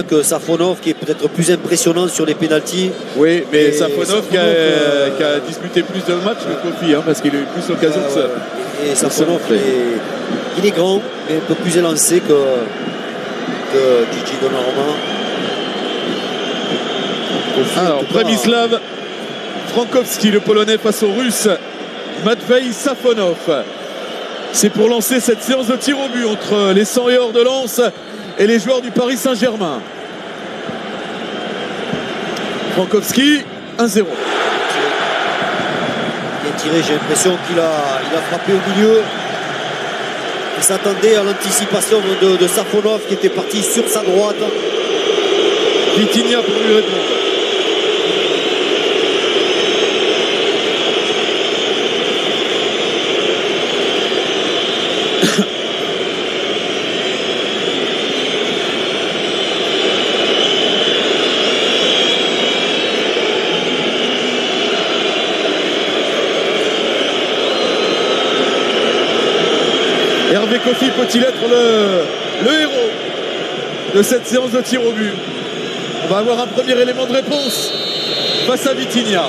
que Safonov, qui est peut-être plus impressionnant sur les pénaltys. Oui, mais Et Safonov qui a disputé plus de matchs que Kofi, hein, parce qu'il a eu plus l'occasion de ça. Et Safonov, il est grand, mais un peu plus élancé que Gigi Donnarumma. Alors, Przemysław Frankowski, le Polonais face au Russe Matvei Safonov. C'est pour lancer cette séance de tir au but entre les 100 et hors de Lens et les joueurs du Paris Saint-Germain. Frankowski, 1-0. Bien tiré, j'ai l'impression qu'il a frappé au milieu. Il s'attendait à l'anticipation de Safonov qui était parti sur sa droite. Vitinha pour lui répondre. Hervé Kofi peut-il être le héros de cette séance de tir au but? On va avoir un premier élément de réponse face à Vitinha.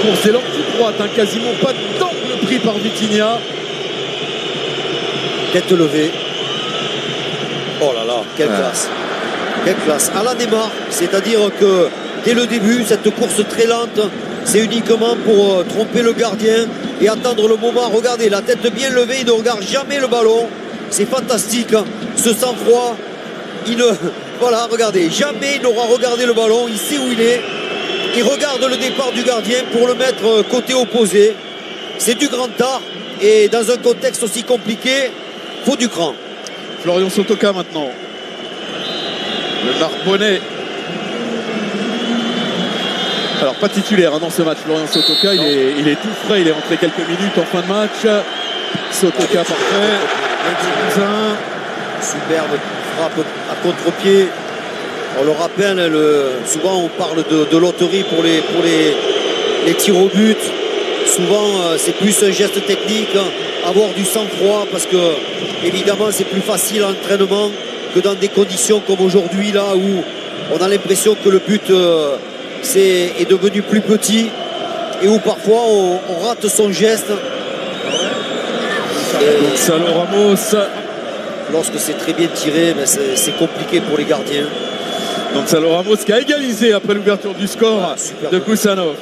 Bon, c'est l'angle toute droite, hein, quasiment pas d'angle pris par Vitinha. Tête levée. Oh là là, quelle classe. Quelle classe. À la Neymar, c'est-à-dire que dès le début, cette course très lente, c'est uniquement pour tromper le gardien et attendre le moment. Regardez, la tête bien levée, il ne regarde jamais le ballon. C'est fantastique, hein. Ce sang-froid. Voilà, regardez, jamais il n'aura regardé le ballon. Il sait où il est. Il regarde le départ du gardien pour le mettre côté opposé. C'est du grand art. Et dans un contexte aussi compliqué, faut du cran. Florian Sotoka maintenant. Le Narbonnais. Alors pas titulaire, hein, dans ce match, Florian Sotoka, il est tout frais, il est rentré quelques minutes en fin de match. Sotoka parfait. Superbe frappe à contre-pied. On le rappelle, souvent on parle de loterie pour les tirs au but. Souvent c'est plus un geste technique, avoir du sang-froid, parce que évidemment c'est plus facile en entraînement que dans des conditions comme aujourd'hui, là où on a l'impression que le but est devenu plus petit et où parfois on rate son geste. Gonzalo Ramos. Lorsque c'est très bien tiré, c'est compliqué pour les gardiens. Gonzalo Ramos qui a égalisé après l'ouverture du score de Kusanov.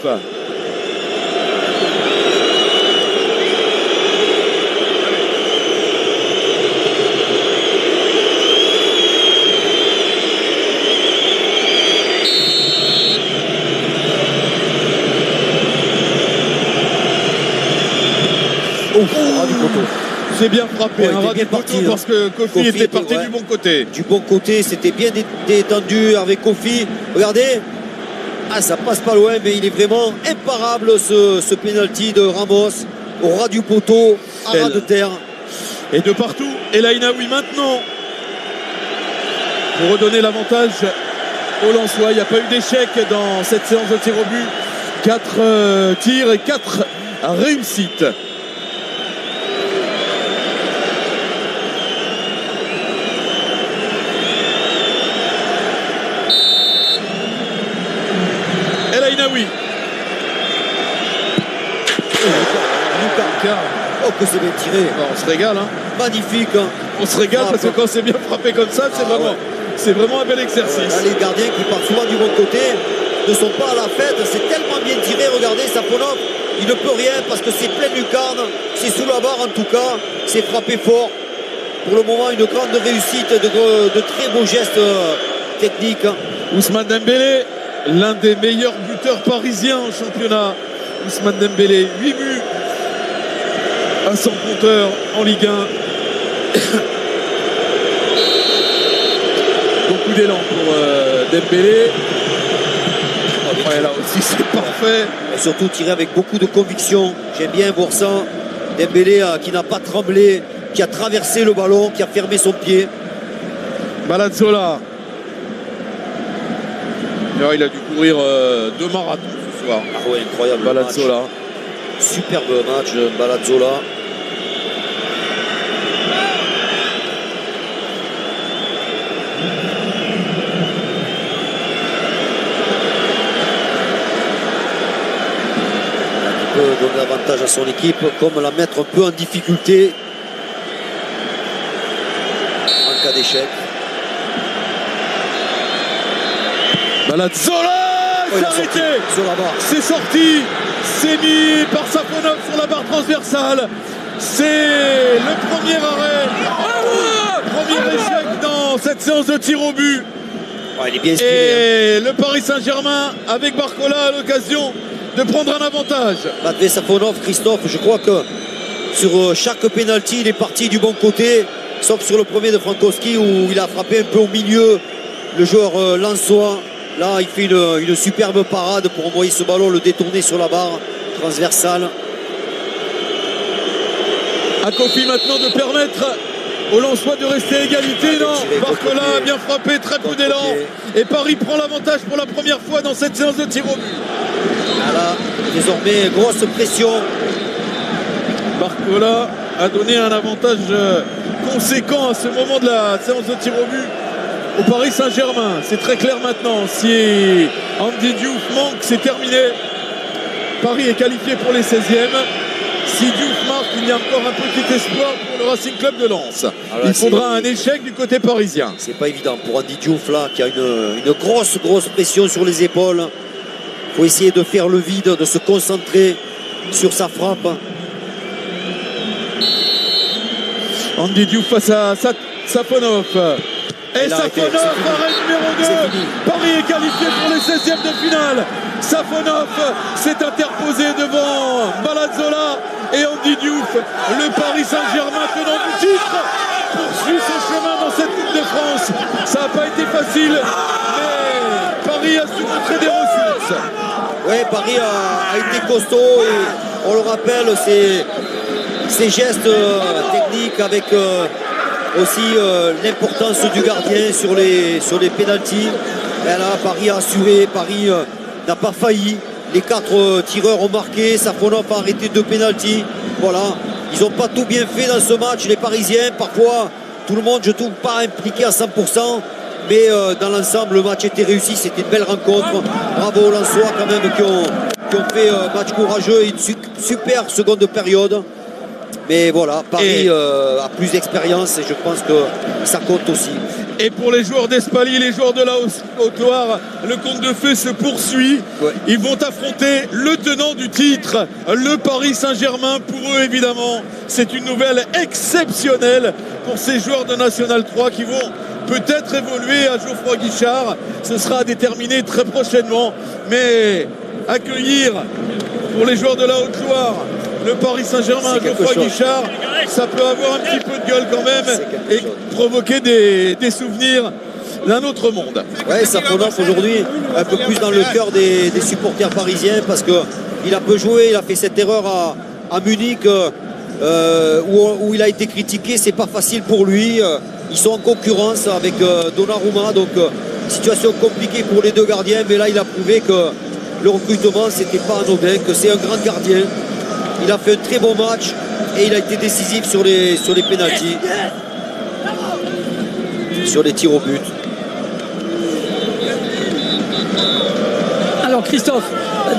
C'est bien frappé, un ras du poteau, parce que Kofi était parti du bon côté. Du bon côté, c'était bien détendu avec Kofi. Regardez, ça passe pas loin, mais il est vraiment imparable ce pénalty de Ramos au ras du poteau, à ras de terre. Et de partout, El Ainaoui maintenant pour redonner l'avantage aux Lensois. Il n'y a pas eu d'échec dans cette séance de tir au but. 4 tirs et 4 réussites. Oui. Oh, que c'est bien tiré. On se régale, hein. Magnifique, hein. On se régale parce que quand c'est bien frappé comme ça, c'est vraiment un bel exercice. Là, les gardiens qui partent souvent du bon côté ne sont pas à la fête. C'est tellement bien tiré. Regardez, Safonov, il ne peut rien parce que c'est plein lucarne. C'est sous la barre en tout cas. C'est frappé fort. Pour le moment, une grande réussite, de très beaux gestes techniques. Ousmane Dembélé, l'un des meilleurs buteurs parisiens en championnat. Ousmane Dembélé, 8 buts à son compteur en Ligue 1. Beaucoup d'élan pour Dembélé. Ouais, là aussi c'est parfait. Et surtout tiré avec beaucoup de conviction. J'aime bien voir ça. Dembélé qui n'a pas tremblé, qui a traversé le ballon, qui a fermé son pied. Balazzola. Il a dû courir 2 marathons ce soir. Ah ouais, incroyable. Balazzola. Superbe match, Balazzola. donner l'avantage à son équipe, comme la mettre un peu en difficulté en cas d'échec. Zola, c'est arrêté, c'est sorti, c'est mis par Safonov sur la barre transversale. C'est le premier arrêt, premier échec dans cette séance de tir au but. Ouais, il est bien inspiré, et le Paris Saint-Germain avec Barcola à l'occasion de prendre un avantage. Matvei Safonov, Christophe, je crois que sur chaque pénalty il est parti du bon côté, sauf sur le premier de Frankowski où il a frappé un peu au milieu le joueur lensois. Là il fait une superbe parade pour envoyer ce ballon, le détourner sur la barre transversale. À Kofi maintenant de permettre au Lensois de rester à égalité. Non, Barcola a bien frappé, très peu d'élan. Et Paris prend l'avantage pour la première fois dans cette séance de tir au but. Voilà, désormais grosse pression. Barcola a donné un avantage conséquent à ce moment de la séance de tir au but au Paris Saint-Germain. C'est très clair maintenant. Si Andy Diouf manque, c'est terminé. Paris est qualifié pour les 16e. Si Diouf marque, il y a encore un petit espoir pour le Racing Club de Lens. Alors, il faudra un échec du côté parisien. C'est pas évident pour Andy Diouf là, qui a une grosse pression sur les épaules. Il faut essayer de faire le vide, de se concentrer sur sa frappe. Andy Diouf face à Safonov. Et Safonov, arrêt numéro 2. Paris est qualifié pour les 16e de finale. Safonov s'est interposé devant Balazzola et Andy Diouf. Le Paris Saint-Germain, tenant du titre, poursuit son chemin dans cette Coupe de France. Ça n'a pas été facile, mais Paris a su montrer des ressources. Oui, Paris a été costaud et on le rappelle, ses gestes techniques avec aussi l'importance du gardien sur les pénaltys. Et là, Paris a assuré, Paris n'a pas failli. Les 4 tireurs ont marqué. Safonov a arrêté 2 pénaltys. Voilà, ils n'ont pas tout bien fait dans ce match, les Parisiens. Parfois, tout le monde, je ne trouve pas impliqué à 100%. Mais dans l'ensemble, le match était réussi. C'était une belle rencontre. Bravo aux Lensois quand même qui ont fait un match courageux et une super seconde période. Mais voilà, Paris a plus d'expérience et je pense que ça compte aussi. Et pour les joueurs d'Espaly, les joueurs de la Haute-Loire, le conte de fées se poursuit. Ouais. Ils vont affronter le tenant du titre, le Paris Saint-Germain. Pour eux, évidemment, c'est une nouvelle exceptionnelle pour ces joueurs de National 3 qui vont peut-être évoluer à Geoffroy Guichard. Ce sera à déterminer très prochainement. Mais accueillir pour les joueurs de la Haute-Loire le Paris Saint-Germain, Geoffroy Guichard, ça peut avoir un petit peu de gueule quand même et provoquer des souvenirs d'un autre monde. Oui, Safonov aujourd'hui un peu plus dans le cœur des supporters parisiens parce qu'il a peu joué, il a fait cette erreur à Munich où il a été critiqué, c'est pas facile pour lui. Ils sont en concurrence avec Donnarumma, donc situation compliquée pour les 2 gardiens, mais là il a prouvé que le recrutement c'était pas anodin, que c'est un grand gardien. Il a fait un très bon match et il a été décisif sur les pénaltys, sur les tirs au but. Alors Christophe,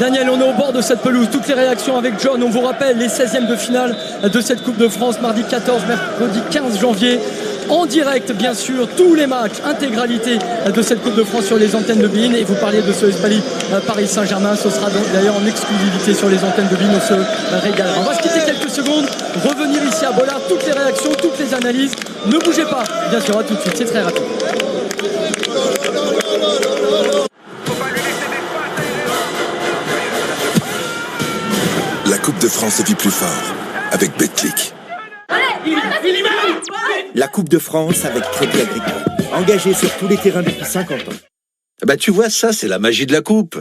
Daniel, on est au bord de cette pelouse. Toutes les réactions avec John. On vous rappelle les 16e de finale de cette Coupe de France, mardi 14, mercredi 15 janvier. En direct, bien sûr, tous les matchs, intégralité de cette Coupe de France sur les antennes de beIN. Et vous parliez de ce Espaly Paris Saint-Germain. Ce sera donc d'ailleurs en exclusivité sur les antennes de beIN. On se régale. On va se quitter quelques secondes, revenir ici à Bollard. Toutes les réactions, toutes les analyses. Ne bougez pas. Bien sûr, à tout de suite. C'est très rapide. La Coupe de France se vit plus fort avec Betclic. La Coupe de France avec Crédit Agricole. Engagé sur tous les terrains depuis 50 ans. Bah tu vois, ça c'est la magie de la Coupe.